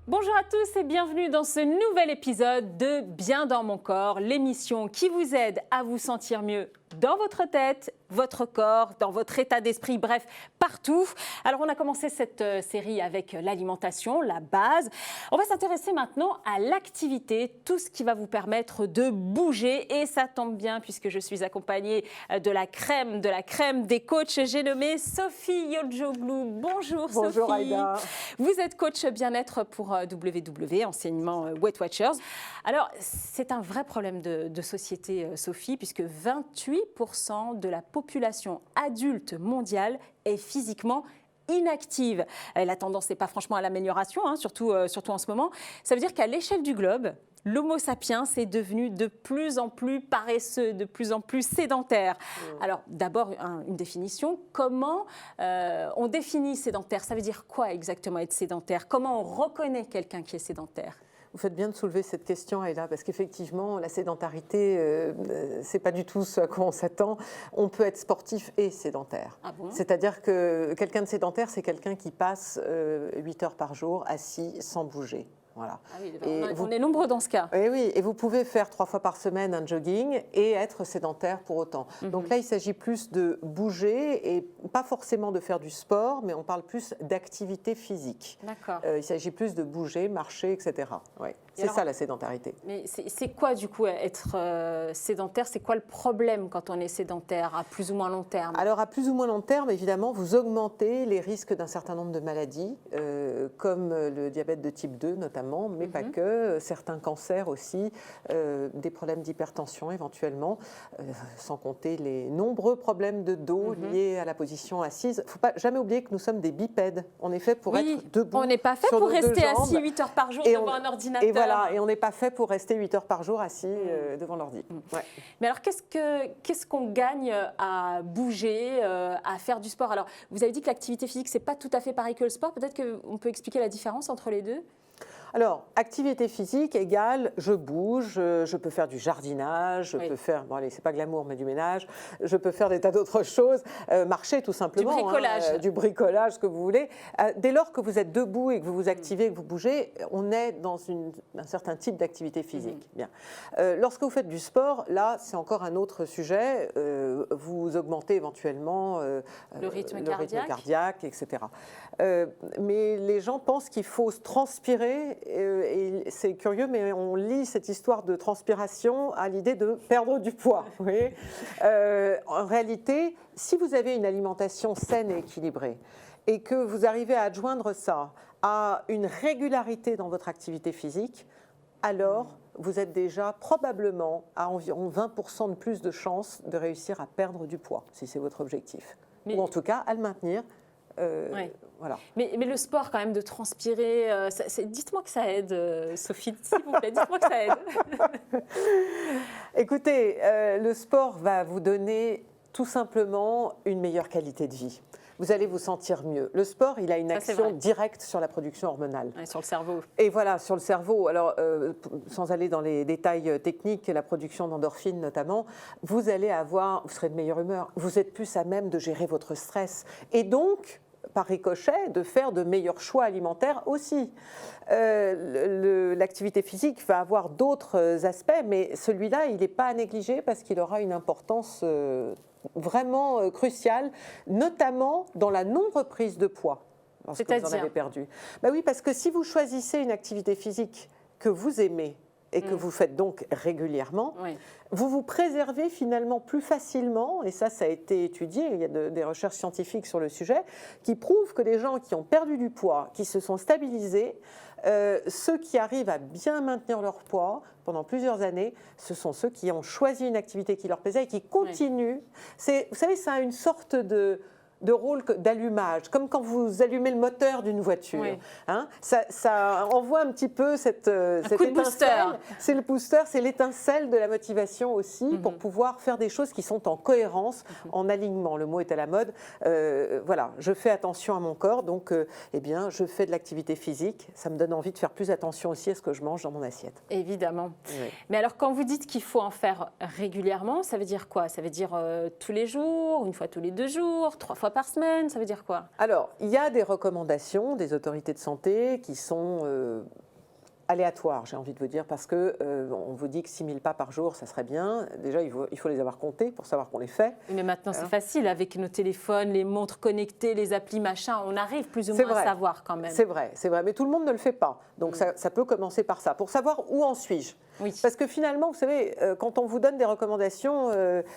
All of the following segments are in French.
Bonjour à tous et bienvenue dans ce nouvel épisode de Bien dans mon corps, l'émission qui vous aide à vous sentir mieux dans votre tête, votre corps, dans votre état d'esprit, bref, partout. Alors on a commencé cette série avec l'alimentation, la base. On va s'intéresser maintenant à l'activité, tout ce qui va vous permettre de bouger. Et ça tombe bien puisque je suis accompagnée de la crème des coachs. J'ai nommé Sophie Yoljoglou. Bonjour Sophie. Bonjour Aïda. Vous êtes coach bien-être pour WW, enseignement Weight Watchers. Alors c'est un vrai problème de société Sophie puisque 28% de la population adulte mondiale est physiquement inactive. La tendance n'est pas franchement à l'amélioration, surtout en ce moment. Ça veut dire qu'à l'échelle du globe, l'homo sapiens est devenu de plus en plus paresseux, de plus en plus sédentaire. Alors d'abord, une définition. Comment on définit sédentaire? Ça veut dire quoi exactement être sédentaire? Comment on reconnaît quelqu'un qui est sédentaire? Vous faites bien de soulever cette question, Aïda, parce qu'effectivement, la sédentarité, c'est pas du tout ce à quoi on s'attend. On peut être sportif et sédentaire. Ah bon? C'est-à-dire que quelqu'un de sédentaire, c'est quelqu'un qui passe 8 heures par jour assis sans bouger. Voilà. Ah oui, on est nombreux dans ce cas. Et oui, et vous pouvez faire 3 fois par semaine un jogging et être sédentaire pour autant. Donc là, il s'agit plus de bouger et pas forcément de faire du sport, mais on parle plus d'activité physique. D'accord. Il s'agit plus de bouger, marcher, etc. Ouais. C'est ça la sédentarité. Mais c'est quoi du coup être sédentaire? C'est quoi le problème quand on est sédentaire à plus ou moins long terme? Alors à plus ou moins long terme, évidemment, vous augmentez les risques d'un certain nombre de maladies, comme le diabète de type 2 notamment, mais pas que, certains cancers aussi, des problèmes d'hypertension éventuellement, sans compter les nombreux problèmes de dos liés à la position assise. Il ne faut pas jamais oublier que nous sommes des bipèdes. On est fait pour être debout. On n'est pas fait pour rester assis 8 heures par jour devant un ordinateur. Et voilà, et on n'est pas fait pour rester 8 heures par jour assis devant l'ordi. Ouais. Mais alors, qu'est-ce qu'on gagne à bouger, à faire du sport? Alors, vous avez dit que l'activité physique, c'est pas tout à fait pareil que le sport. Peut-être qu'on peut expliquer la différence entre les deux? Alors, activité physique égale je bouge, je peux faire du jardinage, je peux faire, bon allez, c'est pas glamour, mais du ménage, je peux faire des tas d'autres choses, marcher tout simplement. Du bricolage. Du bricolage, ce que vous voulez. Dès lors que vous êtes debout et que vous vous activez, que vous bougez, on est dans un certain type d'activité physique. Bien. Lorsque vous faites du sport, là, c'est encore un autre sujet. Vous augmentez éventuellement le rythme cardiaque, etc. Mais les gens pensent qu'il faut se transpirer. Et c'est curieux, mais on lie cette histoire de transpiration à l'idée de perdre du poids. Vous voyez en réalité, si vous avez une alimentation saine et équilibrée et que vous arrivez à adjoindre ça à une régularité dans votre activité physique, alors vous êtes déjà probablement à environ 20% de plus de chances de réussir à perdre du poids, si c'est votre objectif. Ou en tout cas, à le maintenir. Voilà. Mais le sport, quand même, de transpirer, dites-moi que ça aide, Sophie, s'il vous plaît, dites-moi que ça aide. Écoutez, le sport va vous donner tout simplement une meilleure qualité de vie. Vous allez vous sentir mieux. Le sport, il a une action directe sur la production hormonale. Ouais, sur le cerveau. Et voilà, sur le cerveau. Alors, sans aller dans les détails techniques, la production d'endorphines notamment, vous serez de meilleure humeur. Vous êtes plus à même de gérer votre stress. Et donc, par ricochet, de faire de meilleurs choix alimentaires aussi. L'activité physique va avoir d'autres aspects, mais celui-là, il n'est pas à négliger parce qu'il aura une importance vraiment cruciale, notamment dans la non-reprise de poids, lorsque vous en avez perdu. Ben oui, parce que si vous choisissez une activité physique que vous aimez, et que vous faites donc régulièrement, vous vous préservez finalement plus facilement, et ça a été étudié, il y a des recherches scientifiques sur le sujet, qui prouvent que les gens qui ont perdu du poids, qui se sont stabilisés, ceux qui arrivent à bien maintenir leur poids pendant plusieurs années, ce sont ceux qui ont choisi une activité qui leur plaisait et qui continuent. Vous savez, ça a une sorte de rôle d'allumage, comme quand vous allumez le moteur d'une voiture. Hein, ça envoie un petit peu cette étincelle. C'est le booster, c'est l'étincelle de la motivation aussi pour pouvoir faire des choses qui sont en cohérence, en alignement. Le mot est à la mode. Voilà, je fais attention à mon corps, donc eh bien, je fais de l'activité physique. Ça me donne envie de faire plus attention aussi à ce que je mange dans mon assiette. Évidemment. Mais alors, quand vous dites qu'il faut en faire régulièrement, ça veut dire quoi? Ça veut dire tous les jours, une fois tous les 2 jours, 3 fois par semaine, ça veut dire quoi? Alors, il y a des recommandations des autorités de santé qui sont aléatoires, j'ai envie de vous dire, parce que on vous dit que 6 000 pas par jour, ça serait bien. Déjà, il faut les avoir comptés pour savoir qu'on les fait. Mais maintenant, c'est facile avec nos téléphones, les montres connectées, les applis, machin. On arrive plus ou moins à savoir quand même. C'est vrai, mais tout le monde ne le fait pas. Donc ça peut commencer par ça, pour savoir où en suis-je. Oui. Parce que finalement, vous savez, quand on vous donne des recommandations,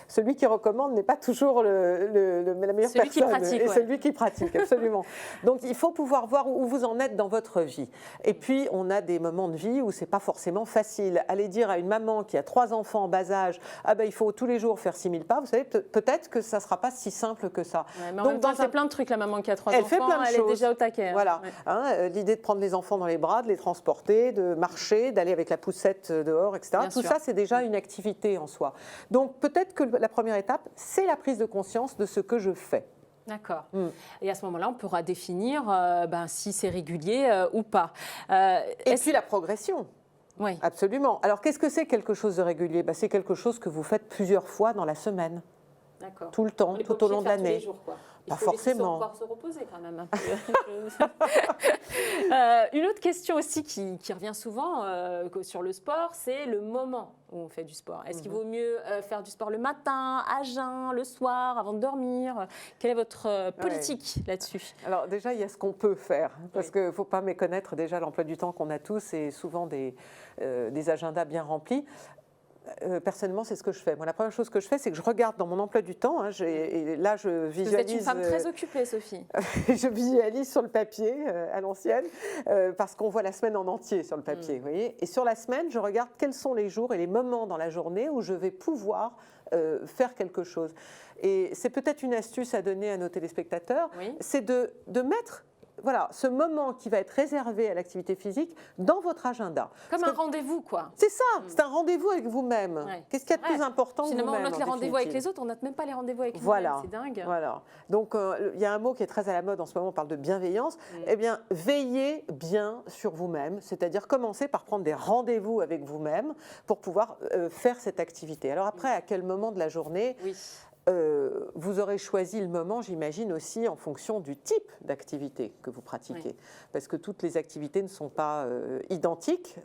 celui qui recommande n'est pas toujours la meilleure celui personne. Qui pratique, et celui qui pratique, absolument. Donc il faut pouvoir voir où vous en êtes dans votre vie. Et puis, on a des moments de vie où c'est pas forcément facile. Aller dire à une maman qui a 3 enfants en bas âge, ah ben il faut tous les jours faire 6 000 pas, vous savez, peut-être que ça sera pas si simple que ça. Ouais, mais en même temps, elle fait plein de trucs, la maman qui a 3 enfants, fait plein de elle choses. Est déjà au taquet. Voilà, l'idée de prendre les enfants dans les bras, de les transporter, de marcher, d'aller avec la poussette dehors, etc. Bien Tout sûr. ça, c'est déjà une activité en soi. Donc peut-être que la première étape, c'est la prise de conscience de ce que je fais. D'accord. Et à ce moment-là, on pourra définir si c'est régulier ou pas. Et puis la progression. Oui. Absolument. Alors qu'est-ce que c'est quelque chose de régulier? C'est quelque chose que vous faites plusieurs fois dans la semaine. D'accord. Tout le temps, tout au long de l'année. Pas forcément. Il faut pouvoir se reposer quand même un peu. Une autre question aussi qui revient souvent sur le sport, c'est le moment où on fait du sport. Est-ce qu'il vaut mieux faire du sport le matin, à jeun, le soir, avant de dormir? Quelle est votre politique là-dessus? Alors déjà, il y a ce qu'on peut faire, parce qu'il ne faut pas méconnaître déjà l'emploi du temps qu'on a tous et souvent des agendas bien remplis. Personnellement, c'est ce que je fais. Moi, la première chose que je fais, c'est que je regarde dans mon emploi du temps. Et là, je visualise. Vous êtes une femme très occupée, Sophie. Je visualise sur le papier, à l'ancienne, parce qu'on voit la semaine en entier sur le papier. Vous voyez. Et sur la semaine, je regarde quels sont les jours et les moments dans la journée où je vais pouvoir faire quelque chose. Et c'est peut-être une astuce à donner à nos téléspectateurs, c'est de mettre ce moment qui va être réservé à l'activité physique dans votre agenda. Comme un rendez-vous, quoi. C'est ça, c'est un rendez-vous avec vous-même. Ouais. Qu'est-ce qu'il y a de plus important que Finalement, vous-même? on note les rendez-vous avec les autres, on note même pas les rendez-vous avec nous-mêmes, c'est dingue. Voilà. Donc, il y a un mot qui est très à la mode en ce moment, on parle de bienveillance. Eh bien, veillez bien sur vous-même, c'est-à-dire commencez par prendre des rendez-vous avec vous-même pour pouvoir faire cette activité. Alors après, à quel moment de la journée vous aurez choisi le moment, j'imagine, aussi en fonction du type d'activité que vous pratiquez. Parce que toutes les activités ne sont pas identiques.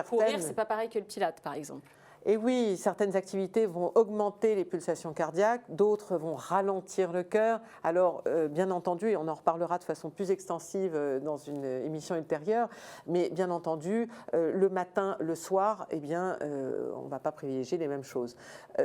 Courir, c'est pas pareil que le pilate, par exemple. Et oui, certaines activités vont augmenter les pulsations cardiaques, d'autres vont ralentir le cœur. Alors, bien entendu, et on en reparlera de façon plus extensive dans une émission ultérieure, mais bien entendu, le matin, le soir, on ne va pas privilégier les mêmes choses.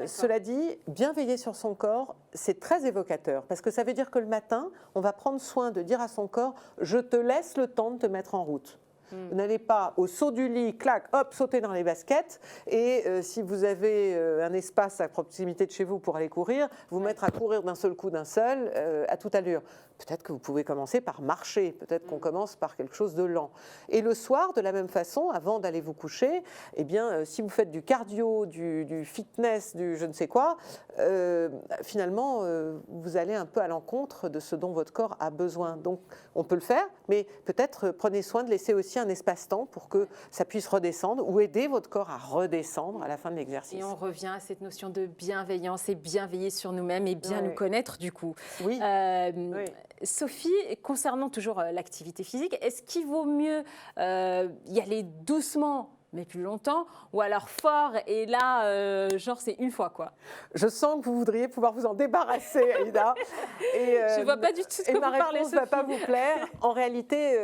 Cela dit, bien veiller sur son corps, c'est très évocateur, parce que ça veut dire que le matin, on va prendre soin de dire à son corps « je te laisse le temps de te mettre en route ». Vous n'allez pas au saut du lit, clac, hop, sauter dans les baskets. Et si vous avez un espace à proximité de chez vous pour aller courir, vous mettre à courir d'un seul coup, d'un seul, à toute allure. Peut-être que vous pouvez commencer par marcher. Peut-être qu'on commence par quelque chose de lent. Et le soir, de la même façon, avant d'aller vous coucher, si vous faites du cardio, du fitness, du je ne sais quoi, finalement, vous allez un peu à l'encontre de ce dont votre corps a besoin. Donc, on peut le faire, mais peut-être prenez soin de laisser aussi un espace-temps pour que ça puisse redescendre ou aider votre corps à redescendre à la fin de l'exercice. Et on revient à cette notion de bienveillance et bien veiller sur nous-mêmes et bien nous connaître du coup. Oui. Sophie, concernant toujours l'activité physique, est-ce qu'il vaut mieux y aller doucement mais plus longtemps, ou alors fort, et là, genre, c'est une fois, quoi. Je sens que vous voudriez pouvoir vous en débarrasser, Aïda. Je ne vois pas du tout ce que vous parlez, Sophie. Et ma réponse ne va pas vous plaire. En réalité,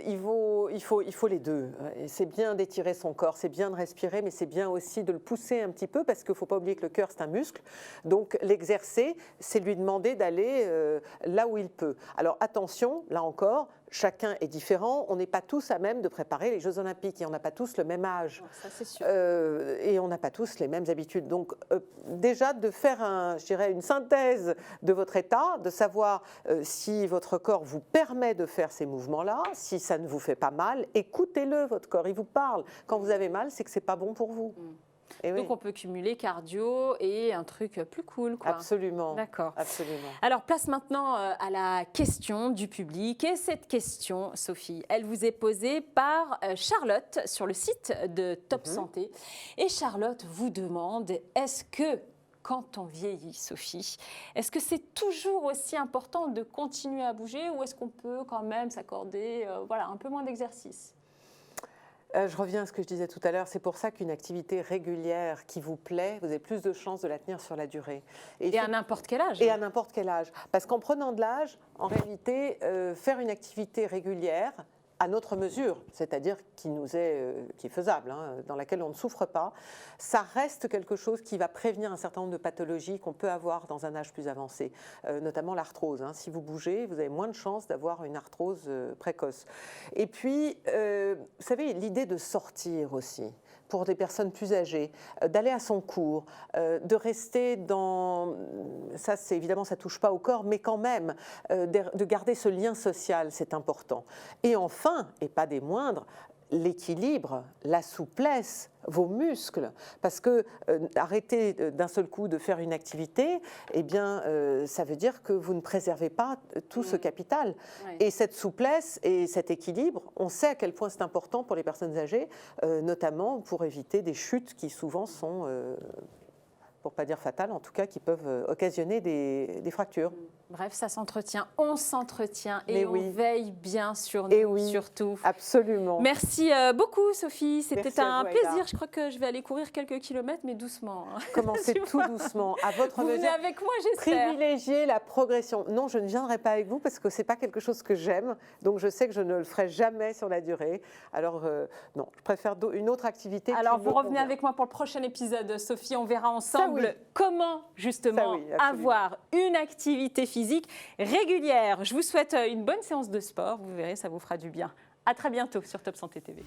il faut les deux. C'est bien d'étirer son corps, c'est bien de respirer, mais c'est bien aussi de le pousser un petit peu, parce qu'il ne faut pas oublier que le cœur, c'est un muscle. Donc, l'exercer, c'est lui demander d'aller là où il peut. Alors, attention, là encore, chacun est différent. On n'est pas tous à même de préparer les Jeux Olympiques et on n'a pas tous le même âge. Ça, c'est sûr. Et on n'a pas tous les mêmes habitudes. Donc, déjà, de faire une synthèse de votre état, de savoir si votre corps vous permet de faire ces mouvements-là, si ça ne vous fait pas mal, écoutez-le, votre corps, il vous parle. Quand vous avez mal, c'est que ce n'est pas bon pour vous. Donc, on peut cumuler cardio et un truc plus cool, quoi. Absolument. D'accord. Absolument. Alors, place maintenant à la question du public. Et cette question, Sophie, elle vous est posée par Charlotte sur le site de Top Santé. Et Charlotte vous demande, est-ce que quand on vieillit, Sophie, est-ce que c'est toujours aussi important de continuer à bouger ou est-ce qu'on peut quand même s'accorder un peu moins d'exercice ? Je reviens à ce que je disais tout à l'heure, c'est pour ça qu'une activité régulière qui vous plaît, vous avez plus de chances de la tenir sur la durée. Et à n'importe quel âge. Et à n'importe quel âge. Parce qu'en prenant de l'âge, en réalité, faire une activité régulière, à notre mesure, c'est-à-dire qui est faisable, dans laquelle on ne souffre pas, ça reste quelque chose qui va prévenir un certain nombre de pathologies qu'on peut avoir dans un âge plus avancé, notamment l'arthrose. Si vous bougez, vous avez moins de chances d'avoir une arthrose précoce. Et puis, vous savez, l'idée de sortir aussi, pour des personnes plus âgées, d'aller à son cours, de rester dans... Ça, c'est évidemment, ça ne touche pas au corps, mais quand même, de garder ce lien social, c'est important. Et enfin, et pas des moindres, l'équilibre, la souplesse, vos muscles, parce que arrêter d'un seul coup de faire une activité, eh bien, ça veut dire que vous ne préservez pas tout ce capital. Ouais. Et cette souplesse et cet équilibre, on sait à quel point c'est important pour les personnes âgées, notamment pour éviter des chutes qui souvent sont, pour ne pas dire fatales, en tout cas qui peuvent occasionner des fractures. Bref, ça s'entretient, on s'entretient et Mais on oui. veille bien sur nous, Et oui, surtout. Absolument. Merci beaucoup, Sophie. C'était Merci à un vous, Aïda. plaisir. Je crois que je vais aller courir quelques kilomètres, mais doucement. Commencez tout doucement, à votre Vous venez mesure. avec moi, j'espère. Privilégier la progression. Non, je ne viendrai pas avec vous parce que ce n'est pas quelque chose que j'aime. Donc, je sais que je ne le ferai jamais sur la durée. Alors, non, je préfère une autre activité. Alors, qui vous me revenez convient. avec moi pour le prochain épisode, Sophie. On verra ensemble oui. comment, justement, Ça oui, absolument. avoir une activité physique régulière. Je vous souhaite une bonne séance de sport. Vous verrez, ça vous fera du bien. À très bientôt sur Top Santé TV.